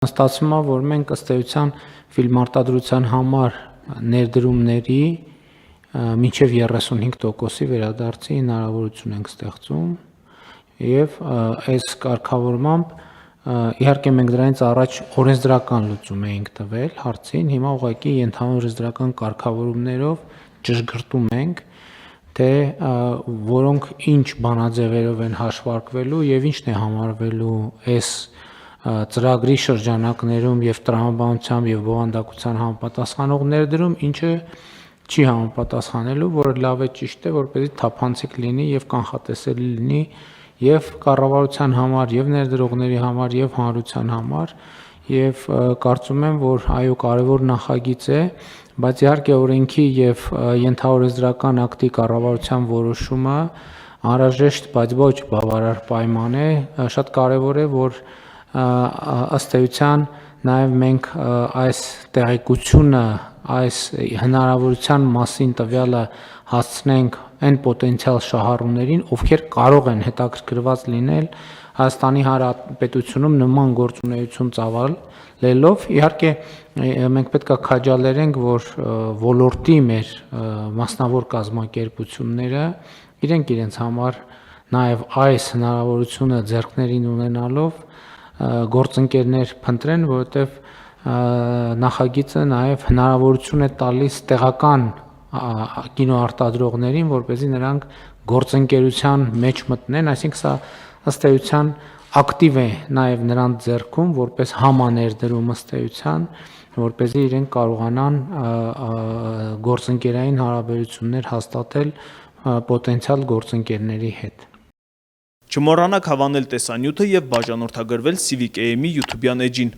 Ստացվում է, որ մենք ըստ էության ֆիլմարտադրության համար ներդրումների մինչև 35%-ի վերադարձի հնարավորություն ենք ստեղծում եւ այս կարգավորմամբ իհարկե մենք դրանից առաջ օրենսդրական լուծում էինք տվել հարցին, հիմա ուղղակի ընդհանուր օրենսդրական կարգավորումներով ճշգրտում ենք, թե որոնք ինչ բանաձևերով են հաշվարկվելու եւ ինչն է համարվելու այս ծրագրի շրջանակներում եւ տրամաբանությամբ եւ բովանդակության համապատասխանող ներդրում, ինչը չի համապատասխանելու, որը լավ է ճիշտ է, որպեսզի թափանցիկ լինի եւ կանխատեսելի լինի եւ կառավարության համար, եւ ներդրողների համար, եւ հանրության համար, եւ կարծում եմ, որ այո, կարեւոր նախագիծ է, բայց իհարկե օրենքի եւ ենթաօրենսդրական ակտի կառավարության որոշումը անհրաժեշտ, բայց ոչ բավարար պայման է, շատ կարեւոր է, որ ըստ էության նաև մենք այս տեղեկությունը, այս հնարավորության մասին տվյալը հասցնենք այն պոտենցիալ շահառուներին, ովքեր կարող են հետաքրքրված լինել Հայաստանի Հանրապետությունում նման գործունեություն ծավալելով, իհարկե մենք պետք է քաջալերենք, որ ոլորտի մեր մասնավոր կազմակերպությունները իրենց համար նաև այս հնարավորությունը ձեռքներին ունենալով գործընկերներ փնտրեն, որովհետև նախագիծը նաև հնարավորություն է տալիս տեղական կինոարտադրողներին, որպեսզի նրանք գործընկերության մեջ մտնեն, այսինքն սա ըստ էության ակտիվ է նաև նրանց ձեռքում, որպես համաներդրում ըստ էության, որպեսզի իրենք կարողանան գործընկերային հարաբերություններ հաստատել պոտենցիալ գործընկերների հետ։ Չմոռանաք հավանել տեսանյութը եւ բաժանորդագրվել Civic AM-ի YouTube-յան էջին։